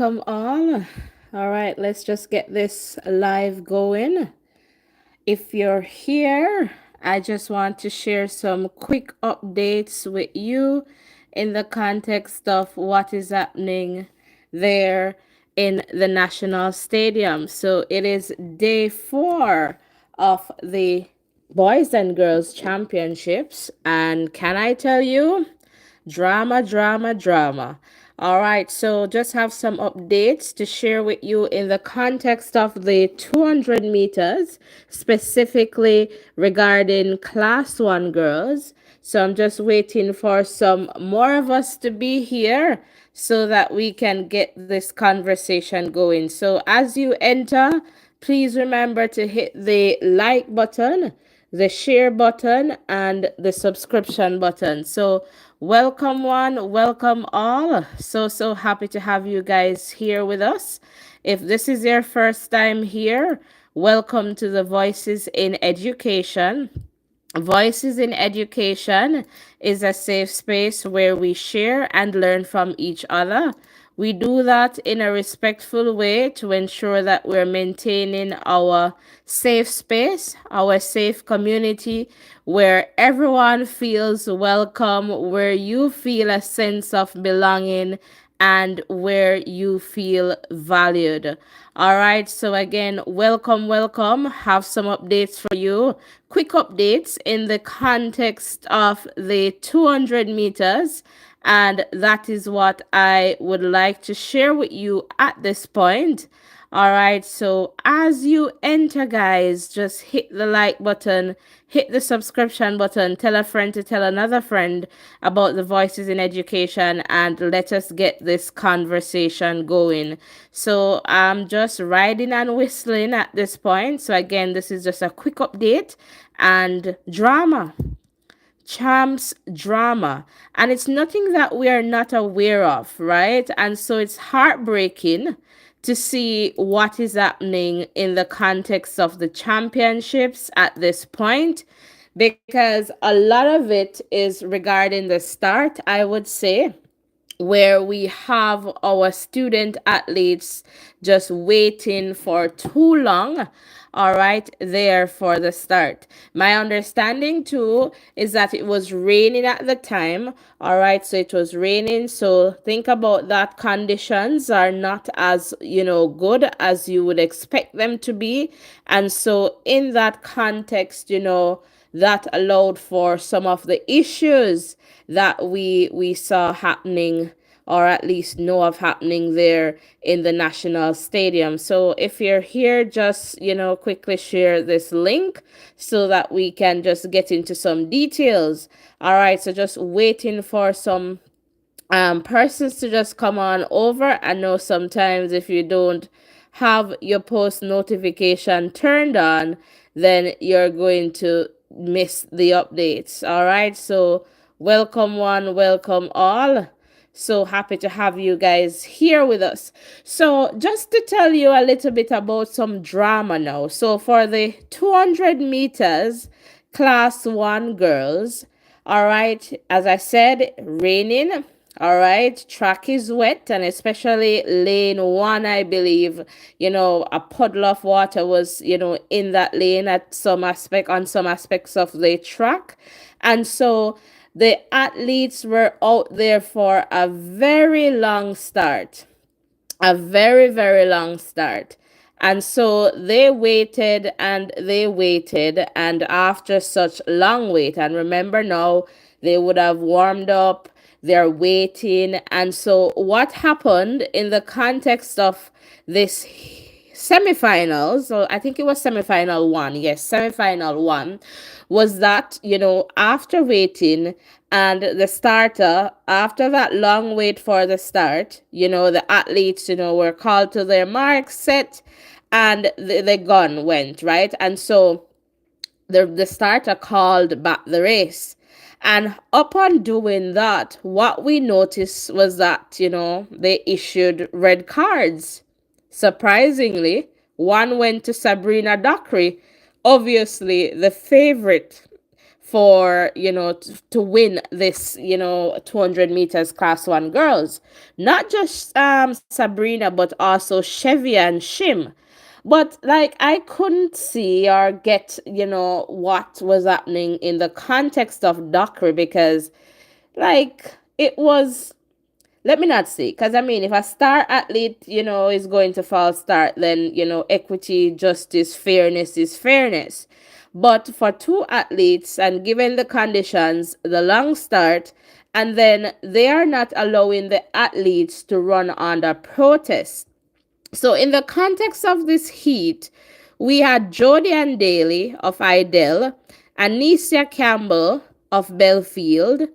Welcome all. All right, let's just get this live going. If you're here, I just want to share some quick updates with you in the context of what is happening there in the National Stadium. So it is day 4 of the Boys and Girls Championships. And can I tell you? Drama, drama, drama. All right, so just have some updates to share with you in the context of the 200 meters, specifically regarding Class 1 girls. So I'm just waiting for some more of us to be here so that we can get this conversation going. So as you enter, please remember to hit the like button, the share button, and the subscription button. So welcome one, welcome all. So happy to have you guys here with us. If this is your first time here, welcome to the Voices in Education. Voices in Education is a safe space where we share and learn from each other. We do that in a respectful way to ensure that we're maintaining our safe space, our safe community, where everyone feels welcome, where you feel a sense of belonging, and where you feel valued. All right, so again, welcome, welcome. Have some updates for you. Quick updates in the context of the 200 meters. And that is what I would like to share with you at this point. All right, so as you enter, guys, just hit the like button, hit the subscription button, tell a friend to tell another friend about the Voices in Education, and let us get this conversation going. So I'm just riding and whistling at this point. So again, this is just a quick update and drama. Champs drama, and it's nothing that we are not aware of, right? And so it's heartbreaking to see what is happening in the context of the championships at this point, because a lot of it is regarding the start, I would say, where we have our student athletes just waiting for too long, all right, there for the start. My understanding too is that it was raining at the time, all right, so it was raining. So think about that, conditions are not as, good as you would expect them to be. And so in that context, that allowed for some of the issues that we saw happening, or at least know of happening there in the National Stadium. So if you're here, just quickly share this link so that we can just get into some details. All right, so just waiting for some persons to just come on over. I know sometimes if you don't have your post notification turned on, then you're going to miss the updates. All right, so welcome one, welcome all. So happy to have you guys here with us. So just to tell you a little bit about some drama now. So for the 200 meters class 1 girls, all right, as I said, raining. All right, track is wet, and especially lane 1, I believe, a puddle of water was, in that lane at on some aspects of the track. And so the athletes were out there for a very long start, a very, very long start. And so they waited and they waited. And after such long wait, and remember now, they would have warmed up, they're waiting. And so what happened in the context of this semifinals, so I think it was semifinal 1, yes, semifinal 1, was that, after waiting and the starter, after that long wait for the start, the athletes, were called to their marks, set, and the gun went, right? And so the starter called back the race. And upon doing that, what we noticed was that, they issued red cards. Surprisingly, one went to Sabrina Dockery, obviously the for, to win this, 200 meters class 1 girls. Not just Sabrina, but also Chevy and Shim. But like I couldn't see or get, what was happening in the context of Dockery, because like it was, let me not say, because I mean, if a star athlete, is going to fall start, then, equity, justice, fairness is fairness. But for two athletes, and given the conditions, the long start, and then they are not allowing the athletes to run under protest. So, in the context of this heat, we had Jody and Daly of Idel, Anisha Campbell of Belfield,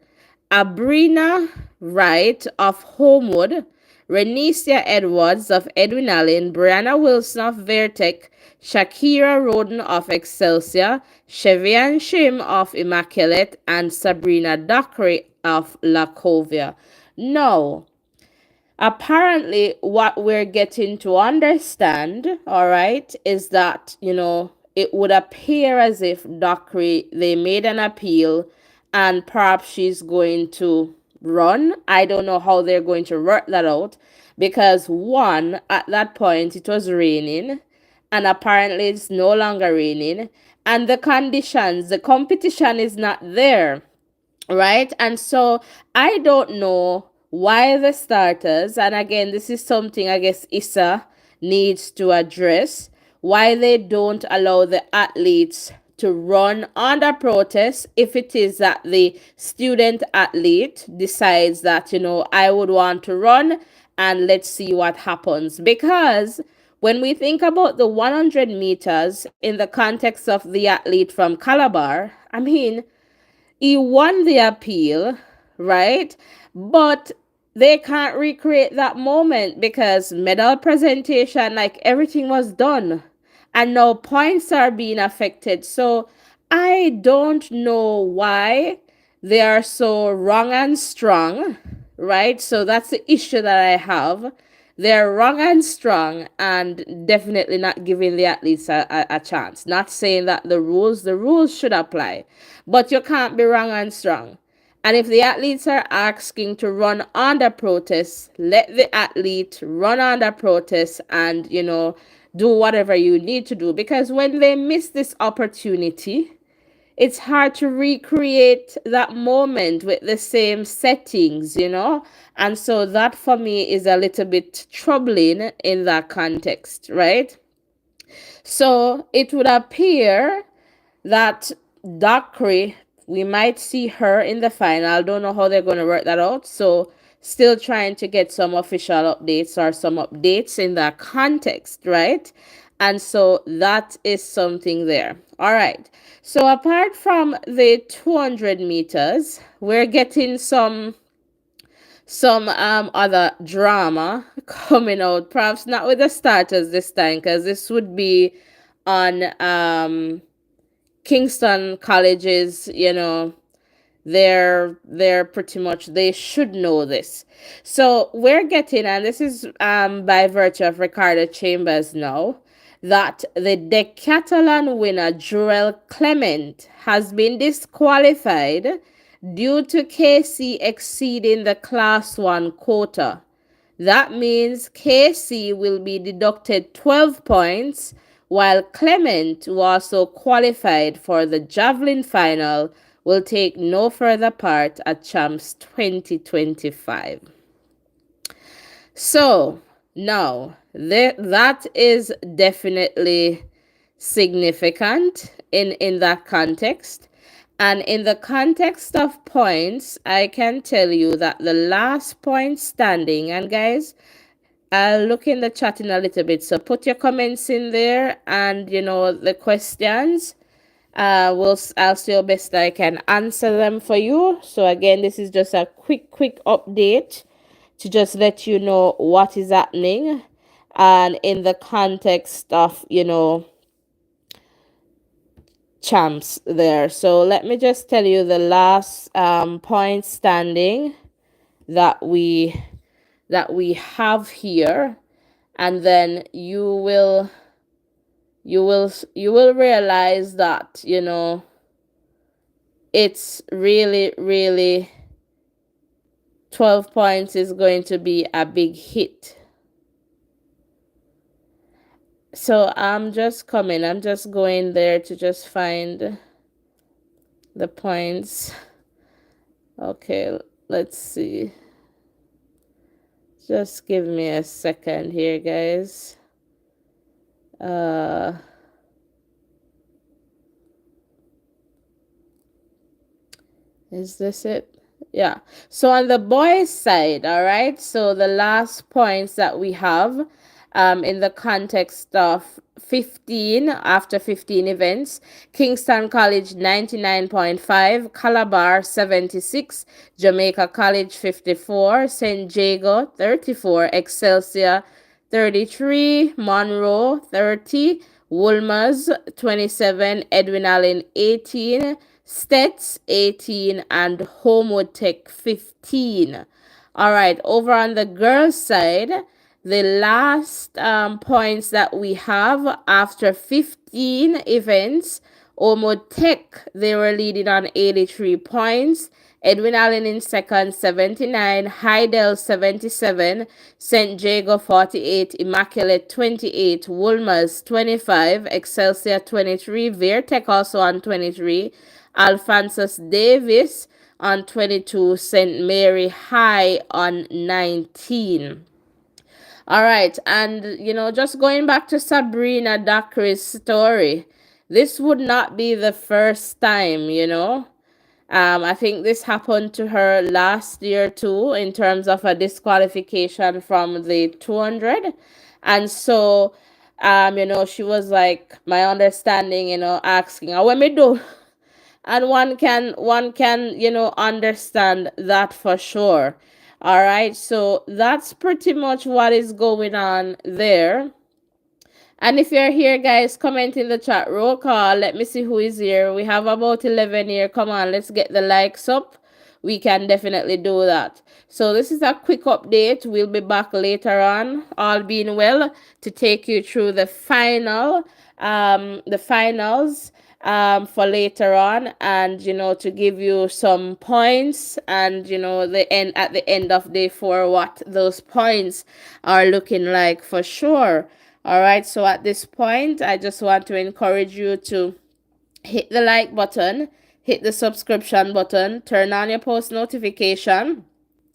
Abrina Wright of Homewood, Renesia Edwards of Edwin Allen, Brianna Wilson of Vertec, Shakira Roden of Excelsior, Chevian Shim of Immaculate, and Sabrina Dockery of Lacovia. Now, apparently what we're getting to understand, all right, is that, it would appear as if Dockery, they made an appeal, and perhaps she's going to run. I don't know how they're going to work that out, because one, at that point it was raining, and apparently it's no longer raining, and the conditions, the competition is not there, right? And so I don't know why the starters, and again, this is something I guess Issa needs to address, why they don't allow the athletes to run under protest if it is that the student athlete decides that, I would want to run, and let's see what happens. Because when we think about the 100 meters in the context of the athlete from Calabar, I mean, he won the appeal, right? But they can't recreate that moment because medal presentation, like everything was done. And now points are being affected. So I don't know why they are so wrong and strong, right? So that's the issue that I have. They're wrong and strong, and definitely not giving the athletes a chance. Not saying that the rules should apply, but you can't be wrong and strong. And if the athletes are asking to run under protest, let the athlete run under protest, and, do whatever you need to do. Because when they miss this opportunity, it's hard to recreate that moment with the same settings. And so that for me is a little bit troubling in that context, right? So it would appear that Dockery, we might see her in the final. Don't know how they're going to work that out. So still trying to get some official updates or some updates in that context, right? And so that is something there. All right. So apart from the 200 meters, we're getting some other drama coming out, perhaps not with the starters this time, because this would be on Kingston colleges, they're pretty much, they should know this. So we're getting, and this is by virtue of Ricardo Chambers now, that the decathlon winner Jurel Clement has been disqualified due to KC exceeding the class 1 quota. That means KC will be deducted 12 points, while Clement, who also qualified for the javelin final, will take no further part at Champs 2025. So, now, that is definitely significant in that context. And in the context of points, I can tell you that the last point standing, and guys, I'll look in the chat in a little bit. So put your comments in there, and the questions. I'll see your best I can answer them for you. So again, this is just a quick update to just let you know what is happening, and in the context of champs there. So let me just tell you the last point standing that we have here, and then you will realize that it's really, really 12 points is going to be a big hit. So I'm just coming. I'm just going there to just find the points. Okay, let's see. Just give me a second here, guys. Uh Is this it? Yeah. So on the boys' side, all right. So the last points that we have in the context of 15 after 15 events, Kingston College 99.5, Calabar 76, Jamaica College 54, St. Jago 34, Excelsior 33, Monroe 30, Wolmer's 27, Edwin Allen 18, Stets 18, and Homewood Tech 15. All right, over on the girls' side, the last points that we have after 15 events, Homewood Tech, they were leading on 83 points. Edwin Allen in second, 79. Heidel, 77. St. Jago, 48. Immaculate, 28. Wolmer's, 25. Excelsior, 23. Vertec also on 23. Alphonsus Davis on 22. St. Mary High on 19. All right, and just going back to Sabrina Dockery's story, this would not be the first time. I think this happened to her last year too, in terms of a disqualification from the 200. And so, she was like, my understanding, asking, what me do? And one can understand that for sure. All right, so that's pretty much what is going on there. And if you're here, guys, comment in the chat. Roll call. Let me see who is here. We have about 11 here. Come on, let's get the likes up. We can definitely do that. So this is a quick update. We'll be back later on, all being well, to take you through the finals for later on, and to give you some points, and the end at the end of day 4, what those points are looking like for sure. All right, so at this point, I just want to encourage you to hit the like button, hit the subscription button, turn on your post notification.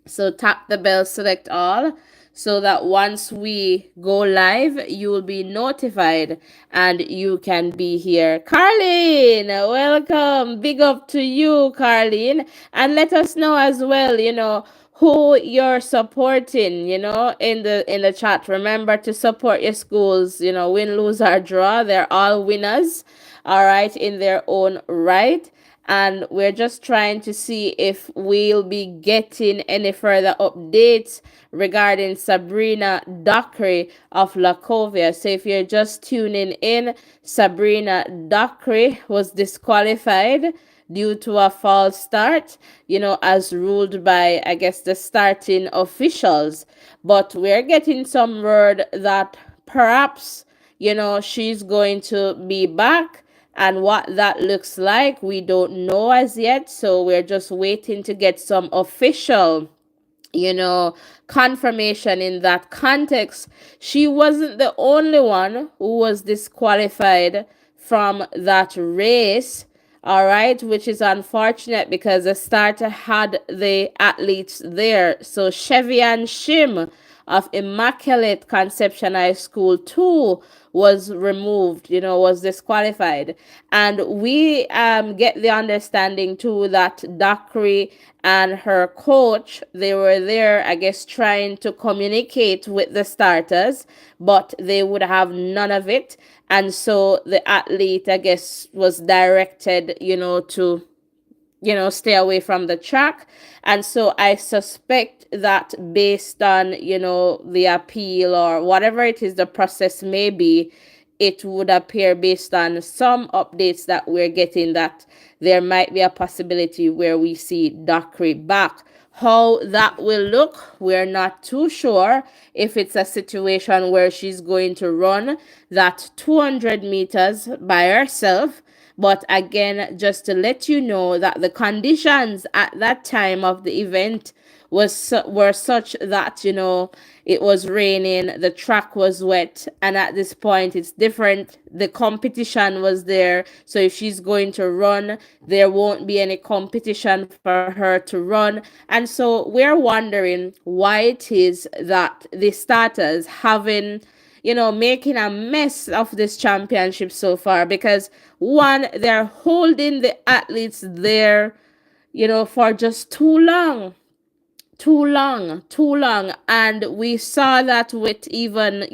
So tap the bell, select all, so that once we go live, you will be notified and you can be here. Carlene, welcome. Big up to you, Carlene. And let us know as well, who you're supporting, in the chat. Remember to support your schools, win, lose, or draw. They're all winners, all right, in their own right. And we're just trying to see if we'll be getting any further updates regarding Sabrina Dockery of Lacovia. So if you're just tuning in, Sabrina Dockery was disqualified due to a false start, as ruled by, I guess, the starting officials. But we're getting some word that perhaps, she's going to be back. And what that looks like, we don't know as yet. So we're just waiting to get some official, confirmation in that context. She wasn't the only one who was disqualified from that race. All right, which is unfortunate because the starter had the athletes there. So Chevian Shim of Immaculate Conception High School 2 was removed, was disqualified. And we get the understanding too that Dockery and her coach, they were there, I guess, trying to communicate with the starters, but they would have none of it. And so the athlete, I guess, was directed, to stay away from the track. And so I suspect that based on, the appeal or whatever it is the process may be, it would appear based on some updates that we're getting that there might be a possibility where we see Dockery back. How that will look, we're not too sure. If it's a situation where she's going to run that 200 meters by herself, But again, just to let you know that the conditions at that time of the event were such that, it was raining, the track was wet, and at this point it's different. The competition was there, so if she's going to run, there won't be any competition for her to run. And so we're wondering why it is that the starters having, making a mess of this championship so far, because one, they're holding the athletes there, for just too long. And we saw that with even,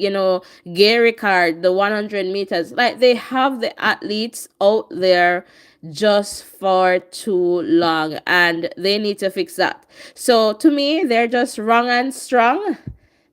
Gary Card, the 100 meters. Like, they have the athletes out there just for too long, and they need to fix that. So to me, they're just wrong and strong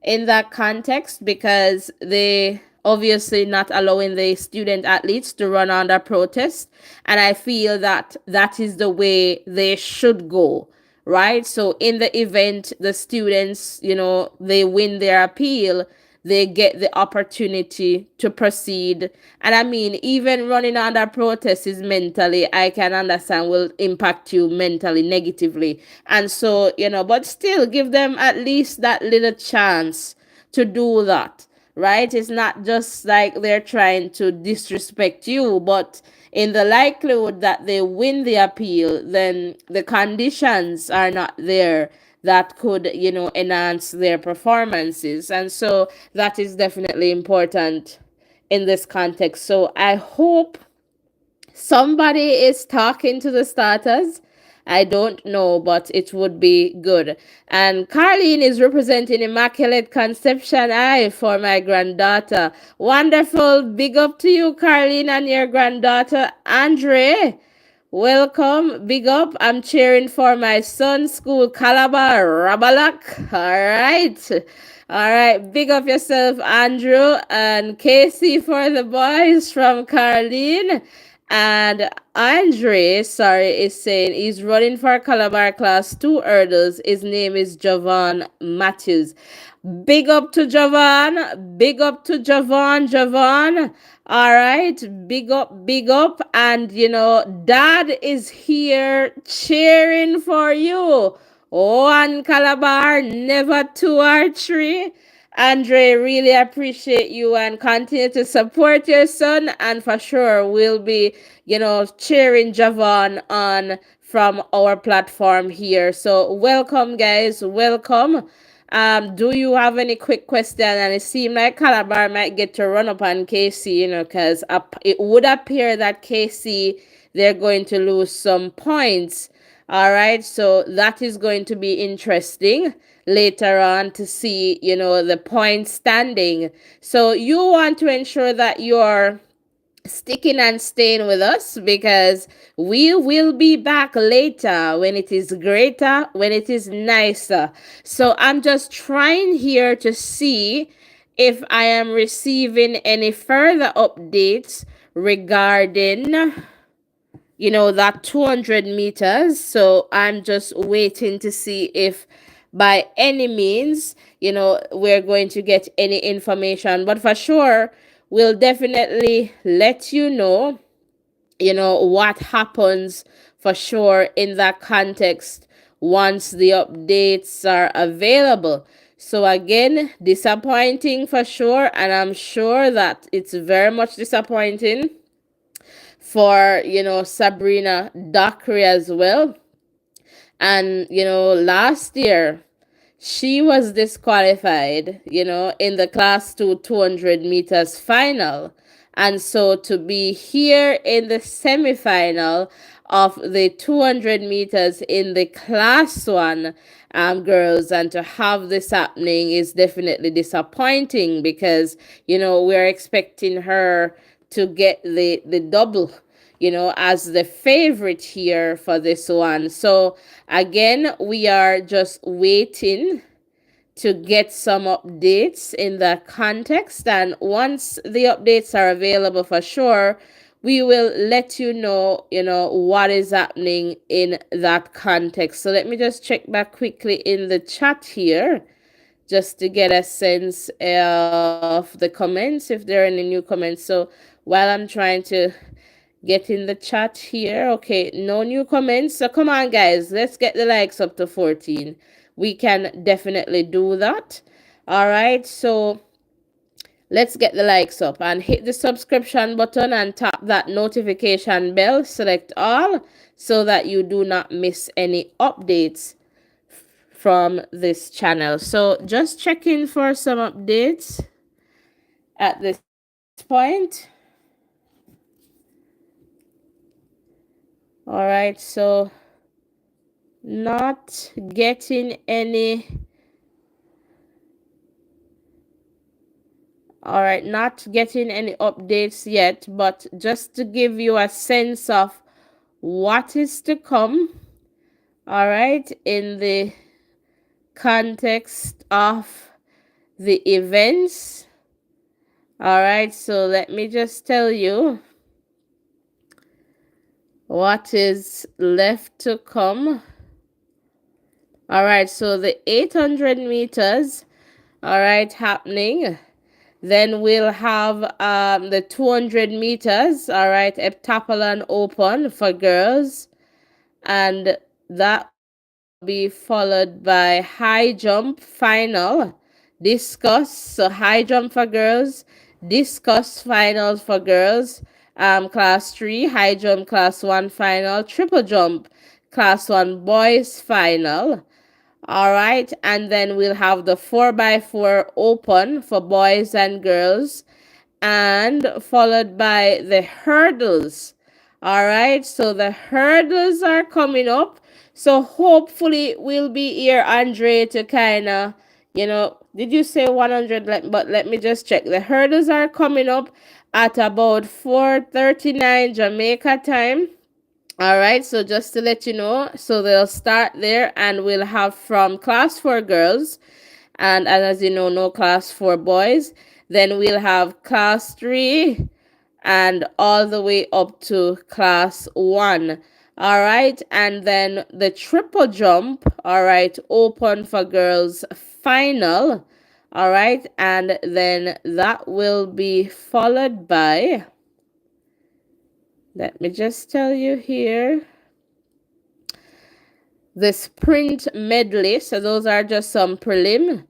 in that context, because they obviously not allowing the student athletes to run under protest. And I feel that that is the way they should go, right? So in the event the students, they win their appeal, they get the opportunity to proceed. And I mean, even running under protest is mentally, I can understand, will impact you mentally negatively. And so, but still give them at least that little chance to do that, right? It's not just like they're trying to disrespect you, but in the likelihood that they win the appeal, then the conditions are not there that could, enhance their performances. And so that is definitely important in this context. So I hope somebody is talking to the starters. I don't know, but it would be good. And Carlene is representing Immaculate Conception I for my granddaughter. Wonderful. Big up to you, Carlene, and your granddaughter, Andre. Welcome, big up. I'm cheering for my son's school, Calabar, Rabalak. All right, big up yourself, Andrew, and Casey for the boys from Caroline. And Andre, sorry, is saying he's running for Calabar class 2 hurdles. His name is Javon Matthews. Big up to Javon. Big up to Javon. All right. Big up, big up. And, Dad is here cheering for you. One Calabar, never two or three. Andre, really appreciate you and continue to support your son. And for sure, we'll be, cheering Javon on from our platform here. So welcome, guys. Welcome. Do you have any quick question? And it seemed like Calabar might get to run up on KC, because it would appear that KC, they're going to lose some points. All right, so that is going to be interesting later on to see, the point standing. So you want to ensure that you're sticking and staying with us, because we will be back later when it is greater, when it is nicer. So I'm just trying here to see if I am receiving any further updates regarding, that 200 meters. So I'm just waiting to see if by any means, we're going to get any information. But for sure, we'll definitely let you know, what happens for sure in that context once the updates are available. So again, disappointing for sure. And I'm sure that it's very much disappointing for, Sabrina Dockery as well. And, last year, she was disqualified, in the class 2 200 meters final. And so to be here in the semifinal of the 200 meters in the class 1 girls, and to have this happening is definitely disappointing, because, we're expecting her to get the double, as the favorite here for this one. So again, we are just waiting to get some updates in that context. And once the updates are available for sure, we will let you know, what is happening in that context. So let me just check back quickly in the chat here, just to get a sense of the comments, if there are any new comments. So while I'm trying to Get in the chat here. Okay, no new comments. So come on, guys. Let's get the likes up to 14. We can definitely do that. All right. So let's get the likes up and hit the subscription button and tap that notification bell. Select all so that you do not miss any updates from this channel. So just checking for some updates at this point. All right. So not getting any. All right, not getting any updates yet, but just to give you a sense of what is to come, all right, in the context of the events. All right, so let me just tell you what is left to come. All right, so the 800 meters, all right, happening. Then we'll have the 200 meters, all right, heptathlon open for girls. And that will be followed by high jump final, discus. So high jump for girls, discus finals for girls, class 3, high jump class 1 final, triple jump class 1 boys final. All right, and then we'll have the 4x4 open for boys and girls, and followed by the hurdles. All right, so the hurdles are coming up. So hopefully we'll be here, Andre, to kind of, did you say 100? But let me just check. The hurdles are coming up at about 4:39 Jamaica time. All right, so just to let you know, so they'll start there and we'll have from class 4 girls and as you know, no class 4 boys. Then we'll have class 3 and all the way up to class 1. All right, and then the triple jump, all right, open for girls final. All right, and then that will be followed by, let me just tell you here, the sprint medley. So those are just some prelim.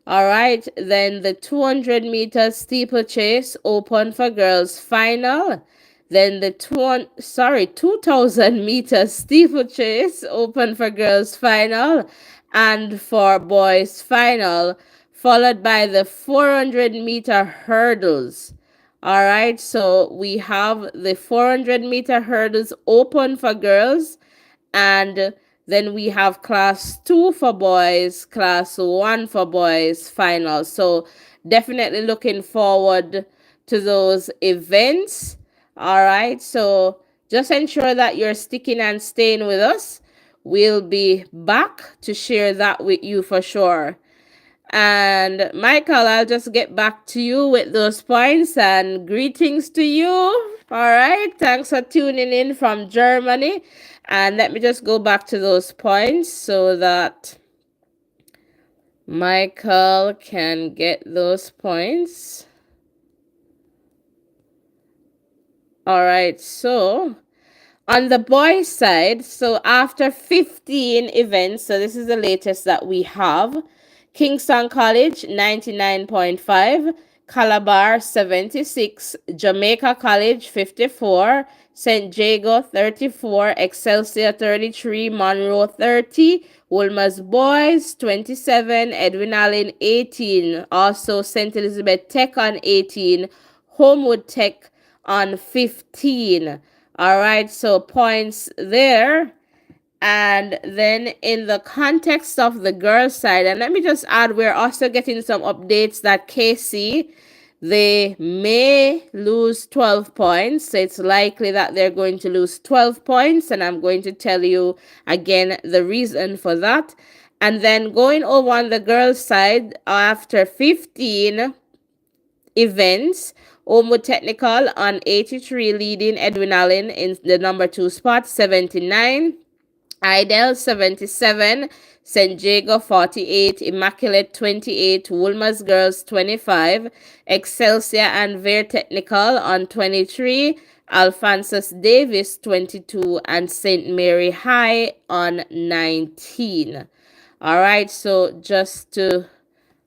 All right, then the 200 meters steeplechase open for girls final. Then the 2000 meters steeplechase open for girls final and for boys final, followed by the 400-meter hurdles. All right, so we have the 400-meter hurdles open for girls, and then we have class 2 for boys, class 1 for boys final. So definitely looking forward to those events. All right, so just ensure that you're sticking and staying with us. We'll be back to share that with you for sure. And Michael, I'll just get back to you with those points and greetings to you. All right. Thanks for tuning in from Germany. And let me just go back to those points so that Michael can get those points. All right. So on the boys' side, so after 15 events, so this is the latest that we have. Kingston College 99.5, Calabar 76, Jamaica College 54, St. Jago 34, Excelsior 33, Monroe 30, Wolmer's Boys 27, Edwin Allen 18, also St. Elizabeth Tech on 18, Homewood Tech on 15. All right, so points there. And then in the context of the girls' side, and let me just add, we're also getting some updates that KC, they may lose 12 points. So it's likely that they're going to lose 12 points. And I'm going to tell you again the reason for that. And then going over on the girls' side, after 15 events, Omo Technical on 83, leading Edwin Allen in the number 2 spot, 79. Idel 77, St. Jago 48, Immaculate 28, Woolmer's Girls 25, Excelsior and Veer Technical on 23, Alphonsus Davis 22, and St. Mary High on 19. All right, so just to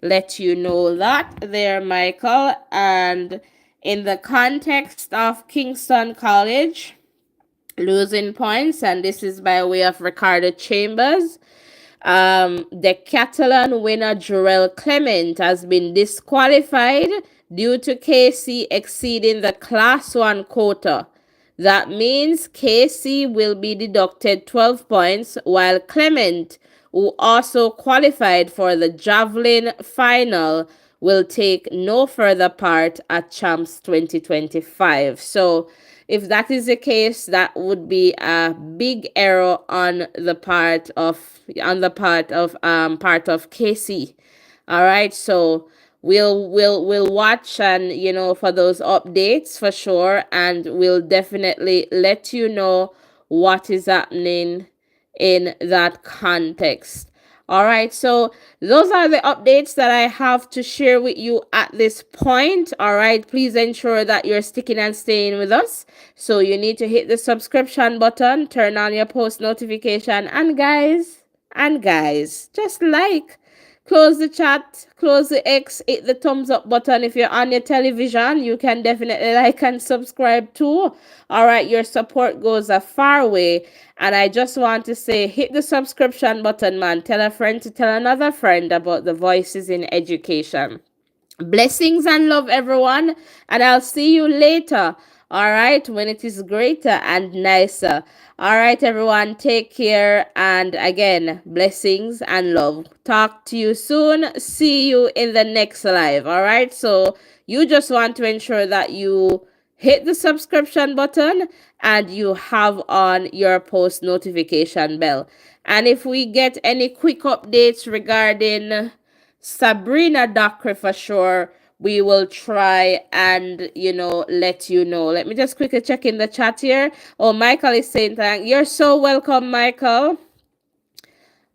let you know that there, Michael, and in the context of Kingston College losing points, and this is by way of Ricardo Chambers. The Catalan winner Jorel Clement has been disqualified due to KC exceeding the Class 1 quota. That means KC will be deducted 12 points, while Clement, who also qualified for the javelin final, will take no further part at Champs 2025. So, if that is the case, that would be a big error on the part of KC. All right, so we'll watch, and for those updates for sure, and we'll definitely let you know what is happening in that context. All right, so those are the updates that I have to share with you at this point. All right, please ensure that you're sticking and staying with us. So you need to hit the subscription button, turn on your post notification, and guys, just like, close the chat, close the X, hit the thumbs up button. If you're on your television, you can definitely like and subscribe too. All right, your support goes a far way. And I just want to say, hit the subscription button, man. Tell a friend to tell another friend about the Voices in Education. Blessings and love, everyone, and I'll see you later. All right, when it is greater and nicer. All right, everyone, take care. And again, blessings and love. Talk to you soon. See you in the next live. All right, so you just want to ensure that you hit the subscription button and you have on your post notification bell. And if we get any quick updates regarding Sabrina Dockery for sure, we will try and let you know. Let me just quickly check in the chat here. Oh, Michael is saying thank you're so welcome, Michael.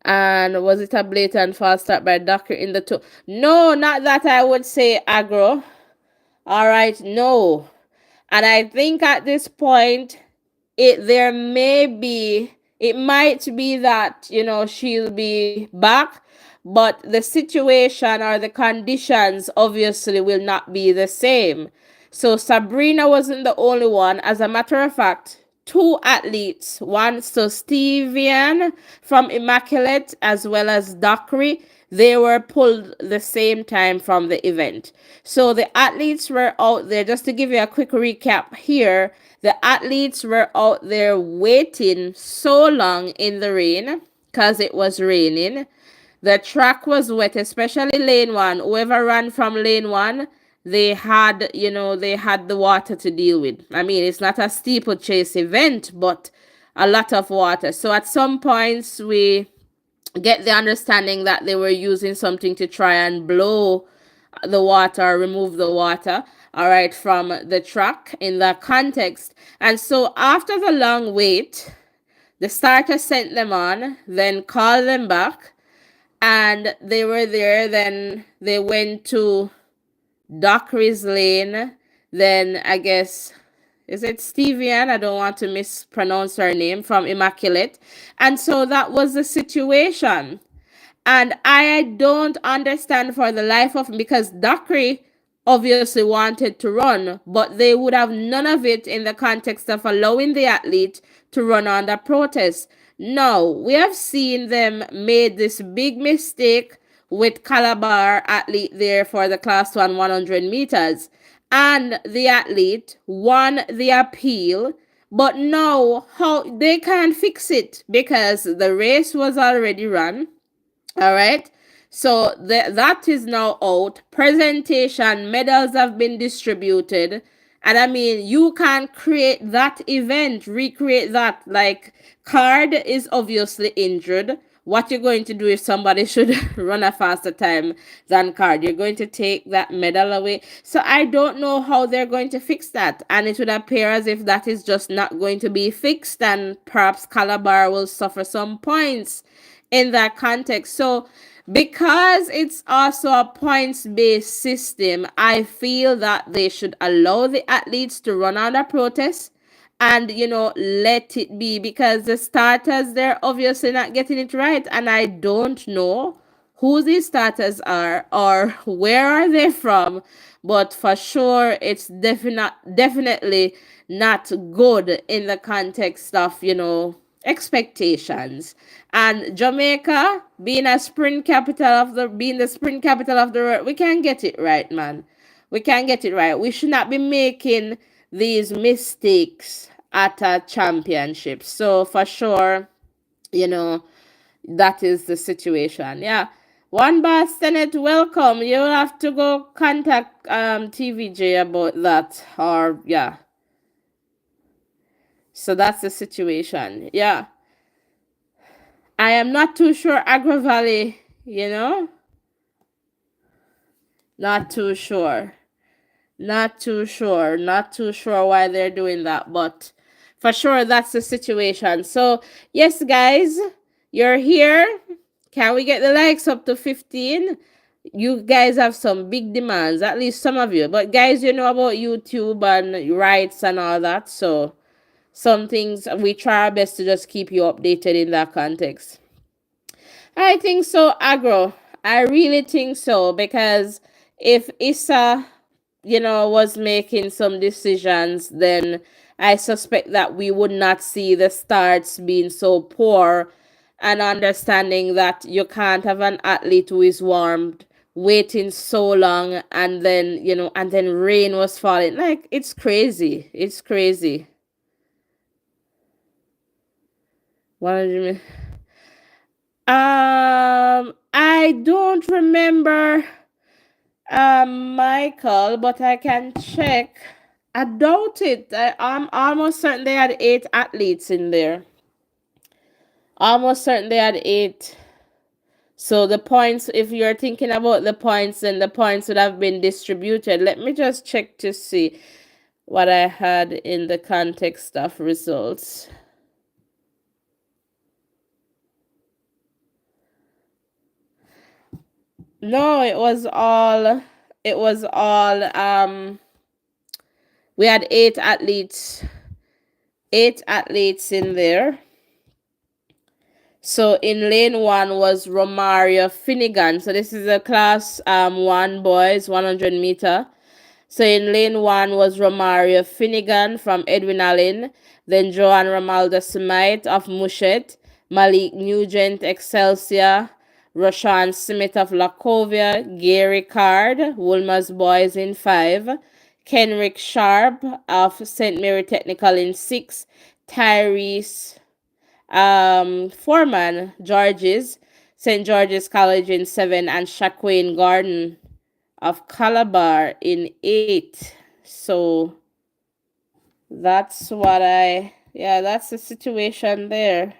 And was it a blatant false start by Dockery in the two? No, not that I would say aggro. All right, no. And I think at this point, it might be that she'll be back, but the situation or the conditions obviously will not be the same. So Sabrina wasn't the only one. As a matter of fact, two athletes, one, so Stevian from Immaculate as well as Dockery, they were pulled the same time from the event. So the athletes were out there. Just to give you a quick recap here, the athletes were out there waiting so long in the rain because it was raining. The track was wet, especially lane one. Whoever ran from lane one, they had the water to deal with. I mean, it's not a steeplechase event, but a lot of water. So at some points, we get the understanding that they were using something to try and blow the water, remove the water, all right, from the track in that context. And so after the long wait, the starter sent them on, then called them back, and they were there. Then they went to Dockery's lane. Then I guess, is it Stevian? I don't want to mispronounce her name, from Immaculate. And so that was the situation. And I don't understand for the life of me, because Dockery obviously wanted to run, but they would have none of it in the context of allowing the athlete to run under protest. No, we have seen them made this big mistake with Calabar athlete there for the class 100 meters. And the athlete won the appeal, but now how they can't fix it because the race was already run. All right. So that is now out. Presentation medals have been distributed. And I mean, you can create that event, recreate that. Like, Card is obviously injured. What you're going to do if somebody should run a faster time than Card? You're going to take that medal away. So I don't know how they're going to fix that. And it would appear as if that is just not going to be fixed. And perhaps Calabar will suffer some points in that context. So because it's also a points-based system, I feel that they should allow the athletes to run under protest. and let it be, because the starters, they're obviously not getting it right, and I don't know who these starters are or where are they from, but for sure it's definitely not good in the context of expectations. And Jamaica being the sprint capital of the world, we can get it right, man. We can get it right. We should not be making these mistakes at a championship. So for sure, you know, that is the situation. Yeah. One Boss Senate, welcome. You'll have to go contact TVJ about that. Or yeah. So that's the situation. Yeah. I am not too sure Agro Valley, not too sure. Not too sure. Not too sure why they're doing that, but for sure that's the situation. So, yes, guys, you're here. Can we get the likes up to 15? You guys have some big demands, at least some of you. But, guys, you know about YouTube and rights and all that. So, some things we try our best to just keep you updated in that context. I think so, Agro. I really think so, because if Issa was making some decisions, then I suspect that we would not see the starts being so poor, and understanding that you can't have an athlete who is warmed waiting so long, and then rain was falling. Like, it's crazy. It's crazy. What did you mean? I don't remember Michael, but I can check. I doubt it. I'm almost certain they had 8 athletes in there. Almost certain they had 8. So the points, if you're thinking about the points, then the points would have been distributed. Let me just check to see what I had in the context of results. No, it was all we had 8 athletes. 8 athletes in there. So in lane 1 was Romario Finnegan. So this is a class 1 boys 100-meter. So in lane 1 was Romario Finnegan from Edwin Allen, then Joan Ramalda Smite of Mushet, Malik Nugent Excelsior, Roshan Smith of Lacovia, Gary Card, Woolmer's Boys in 5, Kenrick Sharp of St. Mary Technical in 6, Tyrese Foreman George's, St. George's College in 7, and Shaquane Gordon of Calabar in 8. So that's that's the situation there.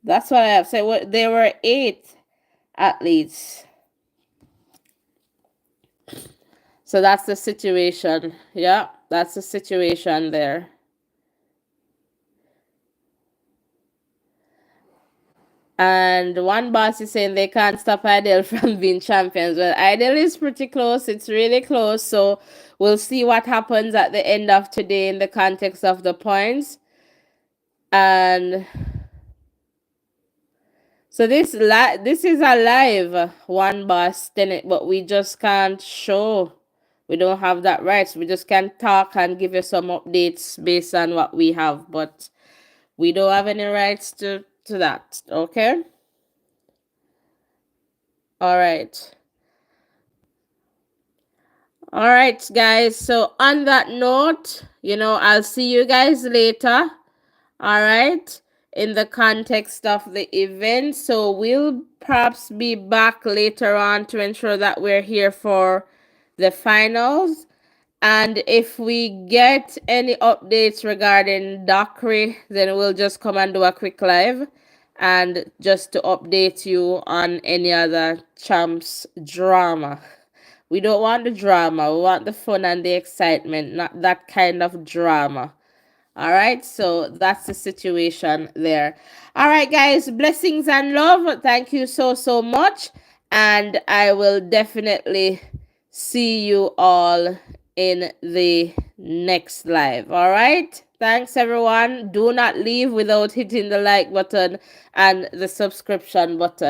That's what I have said. What, there were 8 athletes. So that's the situation. Yeah, that's the situation there. And one boss is saying they can't stop Idle from being champions. Well, Idle is pretty close. It's really close. So we'll see what happens at the end of today in the context of the points. And so this is a live one boss Tenet, but we just can't show. We don't have that right. So we just can talk and give you some updates based on what we have, but we don't have any rights to that. Okay. All right. All right, guys. So on that note, I'll see you guys later. All right. In the context of the event. So we'll perhaps be back later on to ensure that we're here for the finals. And if we get any updates regarding Dockery, then we'll just come and do a quick live and just to update you on any other champs drama. We don't want the drama. We want the fun and the excitement, not that kind of drama. All right, so that's the situation there. All right, guys, blessings and love. Thank you so much. And I will definitely see you all in the next live. All right. Thanks, everyone. Do not leave without hitting the like button and the subscription button.